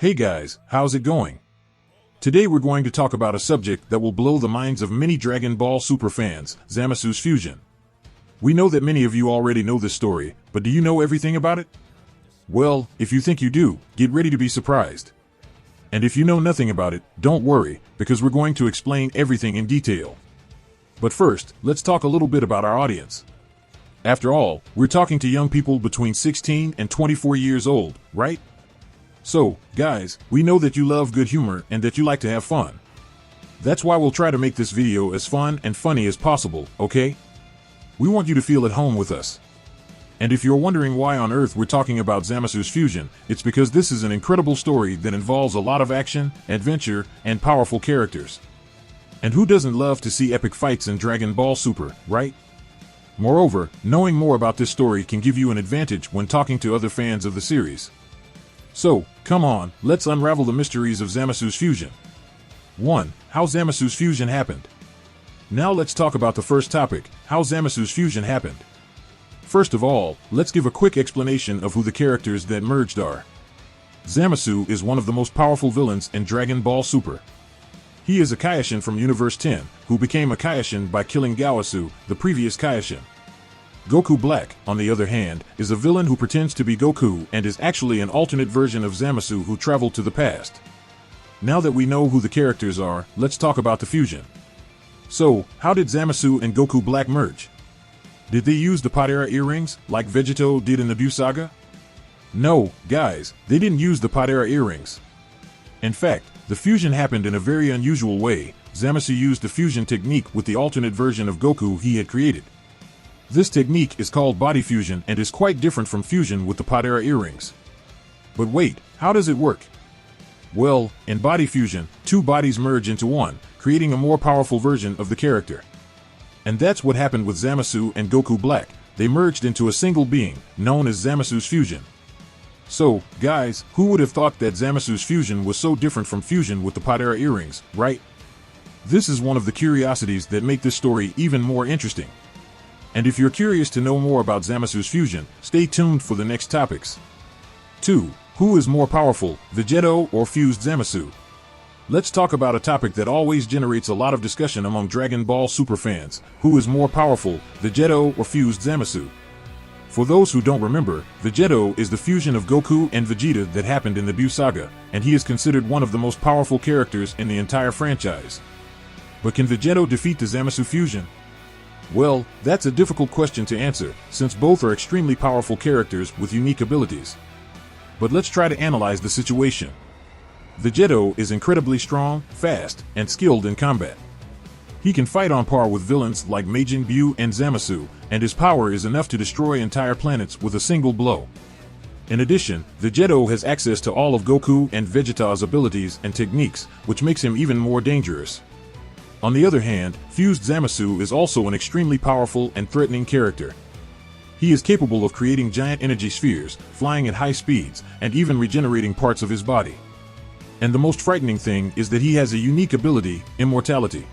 Hey guys, how's it going? Today we're going to talk about a subject that will blow the minds of many Dragon Ball Super fans, Zamasu's fusion. We know that many of you already know this story, but do you know everything about it? Well, if you think you do, get ready to be surprised. And if you know nothing about it, don't worry, because we're going to explain everything in detail. But first, let's talk a little bit about our audience. After all, we're talking to young people between 16 and 24 years old, right? So, guys, we know that you love good humor and that you like to have fun. That's why we'll try to make this video as fun and funny as possible, okay? We want you to feel at home with us. And if you're wondering why on earth we're talking about Zamasu's fusion, it's because this is an incredible story that involves a lot of action, adventure, and powerful characters. And who doesn't love to see epic fights in Dragon Ball Super, right? Moreover, knowing more about this story can give you an advantage when talking to other fans of the series. So, come on, let's unravel the mysteries of Zamasu's fusion. 1. How Zamasu's fusion happened. Now let's talk about the first topic, how Zamasu's fusion happened. First of all, let's give a quick explanation of who the characters that merged are. Zamasu is one of the most powerful villains in Dragon Ball Super. He is a Kaioshin from Universe 10, who became a Kaioshin by killing Gaosu, the previous Kaioshin. Goku Black, on the other hand, is a villain who pretends to be Goku and is actually an alternate version of Zamasu who traveled to the past. Now that we know who the characters are, let's talk about the fusion. So, how did Zamasu and Goku Black merge? Did they use the Padera earrings, like Vegito did in the Buu saga? No, guys, they didn't use the Padera earrings. In fact, the fusion happened in a very unusual way. Zamasu used the fusion technique with the alternate version of Goku he had created. This technique is called body fusion and is quite different from fusion with the Padera earrings. But wait, how does it work? Well, in body fusion, two bodies merge into one, creating a more powerful version of the character. And that's what happened with Zamasu and Goku Black. They merged into a single being, known as Zamasu's fusion. So, guys, who would have thought that Zamasu's fusion was so different from fusion with the Padera earrings, right? This is one of the curiosities that make this story even more interesting. And if you're curious to know more about Zamasu's fusion, stay tuned for the next topics. 2. Who is more powerful, Vegito or fused Zamasu? Let's talk about a topic that always generates a lot of discussion among Dragon Ball Super fans. Who is more powerful, Vegito or fused Zamasu? For those who don't remember, Vegito is the fusion of Goku and Vegeta that happened in the Buu saga, and he is considered one of the most powerful characters in the entire franchise. But can Vegito defeat the Zamasu fusion? Well, that's a difficult question to answer, since both are extremely powerful characters with unique abilities. But let's try to analyze the situation. Vegito is incredibly strong, fast, and skilled in combat. He can fight on par with villains like Majin Buu and Zamasu, and his power is enough to destroy entire planets with a single blow. In addition, Vegito has access to all of Goku and Vegeta's abilities and techniques, which makes him even more dangerous. On the other hand, fused Zamasu is also an extremely powerful and threatening character. He is capable of creating giant energy spheres, flying at high speeds, and even regenerating parts of his body. And the most frightening thing is that he has a unique ability, immortality.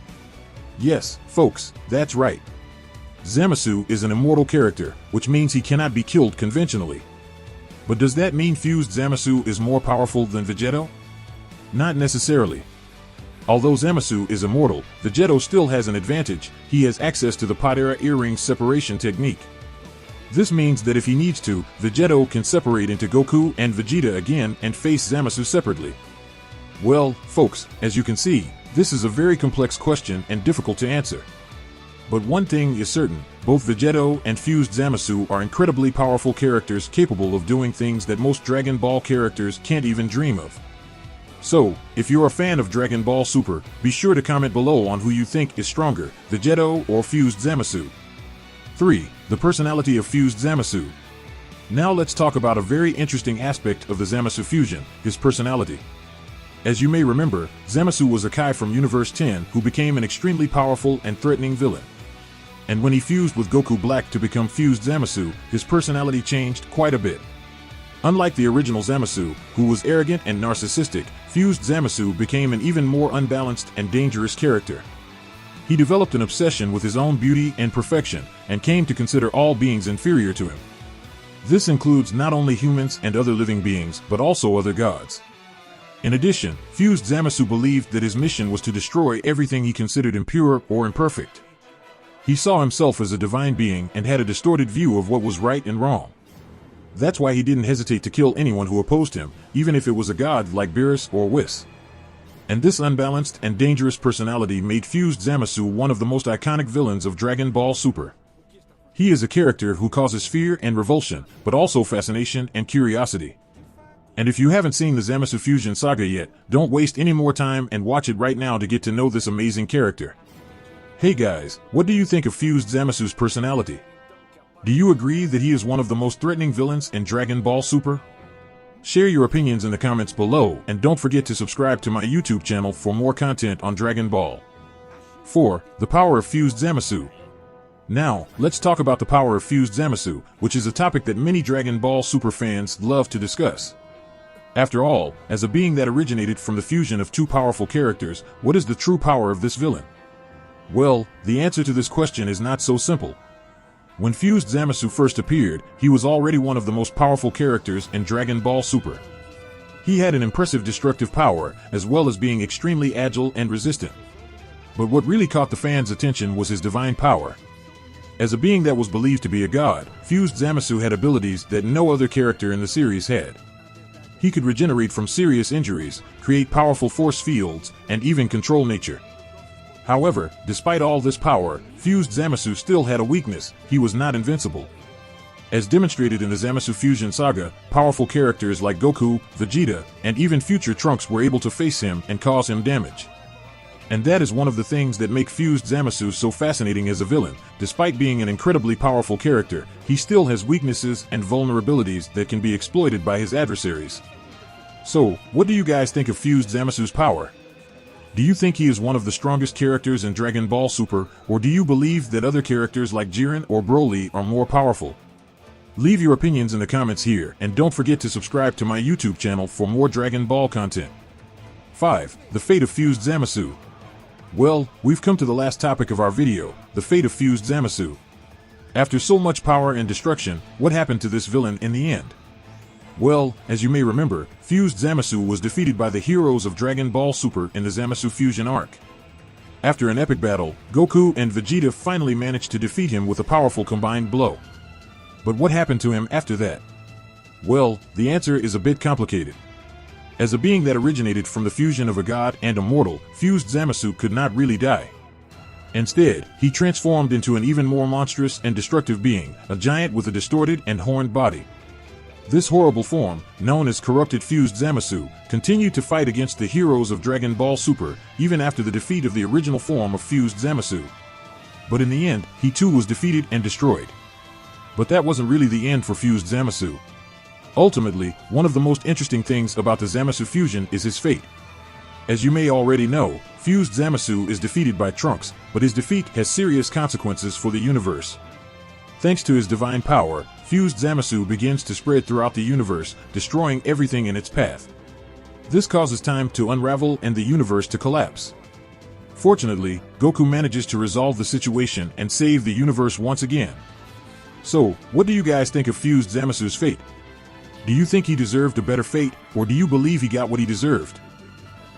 Yes, folks, that's right. Zamasu is an immortal character, which means he cannot be killed conventionally. But does that mean fused Zamasu is more powerful than Vegito? Not necessarily. Although Zamasu is immortal, Vegito still has an advantage. He has access to the Padera earring separation technique. This means that if he needs to, Vegito can separate into Goku and Vegeta again and face Zamasu separately. Well, folks, as you can see, this is a very complex question and difficult to answer. But one thing is certain, both Vegito and fused Zamasu are incredibly powerful characters capable of doing things that most Dragon Ball characters can't even dream of. So, if you're a fan of Dragon Ball Super, be sure to comment below on who you think is stronger, Vegito or fused Zamasu. 3. The personality of fused Zamasu. Now let's talk about a very interesting aspect of the Zamasu fusion, his personality. As you may remember, Zamasu was a Kai from Universe 10 who became an extremely powerful and threatening villain. And when he fused with Goku Black to become fused Zamasu, his personality changed quite a bit. Unlike the original Zamasu, who was arrogant and narcissistic, fused Zamasu became an even more unbalanced and dangerous character. He developed an obsession with his own beauty and perfection, and came to consider all beings inferior to him. This includes not only humans and other living beings, but also other gods. In addition, fused Zamasu believed that his mission was to destroy everything he considered impure or imperfect. He saw himself as a divine being and had a distorted view of what was right and wrong. That's why he didn't hesitate to kill anyone who opposed him, even if it was a god like Beerus or Whis. And this unbalanced and dangerous personality made fused Zamasu one of the most iconic villains of Dragon Ball Super. He is a character who causes fear and revulsion, but also fascination and curiosity. And if you haven't seen the Zamasu Fusion Saga yet, don't waste any more time and watch it right now to get to know this amazing character. Hey guys, what do you think of fused Zamasu's personality? Do you agree that he is one of the most threatening villains in Dragon Ball Super? Share your opinions in the comments below, and don't forget to subscribe to my YouTube channel for more content on Dragon Ball. 4. The power of fused Zamasu. Now, let's talk about the power of fused Zamasu, which is a topic that many Dragon Ball Super fans love to discuss. After all, as a being that originated from the fusion of two powerful characters, what is the true power of this villain? Well, the answer to this question is not so simple. When fused Zamasu first appeared, he was already one of the most powerful characters in Dragon Ball Super. He had an impressive destructive power, as well as being extremely agile and resistant. But what really caught the fans' attention was his divine power. As a being that was believed to be a god, fused Zamasu had abilities that no other character in the series had. He could regenerate from serious injuries, create powerful force fields, and even control nature. However, despite all this power, fused Zamasu still had a weakness: he was not invincible. As demonstrated in the Zamasu Fusion Saga, powerful characters like Goku, Vegeta, and even future Trunks were able to face him and cause him damage. And that is one of the things that make fused Zamasu so fascinating as a villain. Despite being an incredibly powerful character, he still has weaknesses and vulnerabilities that can be exploited by his adversaries. So, what do you guys think of fused Zamasu's power? Do you think he is one of the strongest characters in Dragon Ball Super, or do you believe that other characters like Jiren or Broly are more powerful? Leave your opinions in the comments here, and don't forget to subscribe to my YouTube channel for more Dragon Ball content. 5. The fate of fused Zamasu. Well, we've come to the last topic of our video, the fate of fused Zamasu. After so much power and destruction, what happened to this villain in the end? Well, as you may remember, fused Zamasu was defeated by the heroes of Dragon Ball Super in the Zamasu Fusion arc. After an epic battle, Goku and Vegeta finally managed to defeat him with a powerful combined blow. But what happened to him after that? Well, the answer is a bit complicated. As a being that originated from the fusion of a god and a mortal, fused Zamasu could not really die. Instead, he transformed into an even more monstrous and destructive being, a giant with a distorted and horned body. This horrible form, known as corrupted fused Zamasu, continued to fight against the heroes of Dragon Ball Super, even after the defeat of the original form of fused Zamasu. But in the end, he too was defeated and destroyed. But that wasn't really the end for fused Zamasu. Ultimately, one of the most interesting things about the Zamasu fusion is his fate. As you may already know, fused Zamasu is defeated by Trunks, but his defeat has serious consequences for the universe. Thanks to his divine power, fused Zamasu begins to spread throughout the universe, destroying everything in its path. This causes time to unravel and the universe to collapse. Fortunately, Goku manages to resolve the situation and save the universe once again. So, what do you guys think of fused Zamasu's fate? Do you think he deserved a better fate, or do you believe he got what he deserved?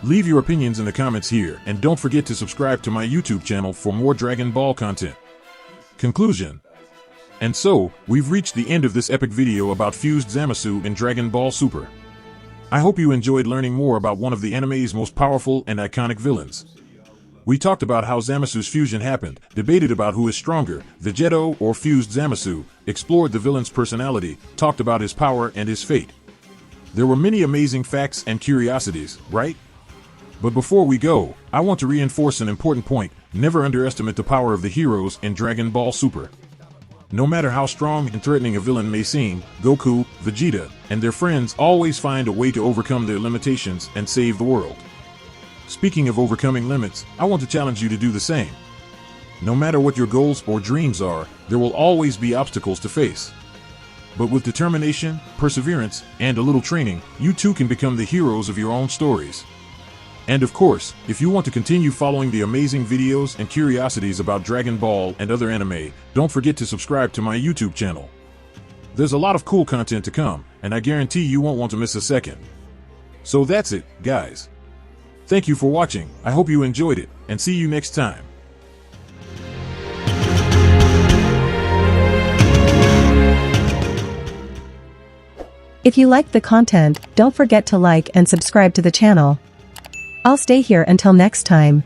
Leave your opinions in the comments here, and don't forget to subscribe to my YouTube channel for more Dragon Ball content. Conclusion. And so, we've reached the end of this epic video about fused Zamasu in Dragon Ball Super. I hope you enjoyed learning more about one of the anime's most powerful and iconic villains. We talked about how Zamasu's fusion happened, debated about who is stronger, Vegeta or fused Zamasu, explored the villain's personality, talked about his power and his fate. There were many amazing facts and curiosities, right? But before we go, I want to reinforce an important point: never underestimate the power of the heroes in Dragon Ball Super. No matter how strong and threatening a villain may seem, Goku, Vegeta, and their friends always find a way to overcome their limitations and save the world. Speaking of overcoming limits, I want to challenge you to do the same. No matter what your goals or dreams are, there will always be obstacles to face. But with determination, perseverance, and a little training, you too can become the heroes of your own stories. And of course, if you want to continue following the amazing videos and curiosities about Dragon Ball and other anime, don't forget to subscribe to my YouTube channel. There's a lot of cool content to come, and I guarantee you won't want to miss a second. So that's it, guys. Thank you for watching. I hope you enjoyed it, and see you next time. If you liked the content, don't forget to like and subscribe to the channel. I'll stay here until next time.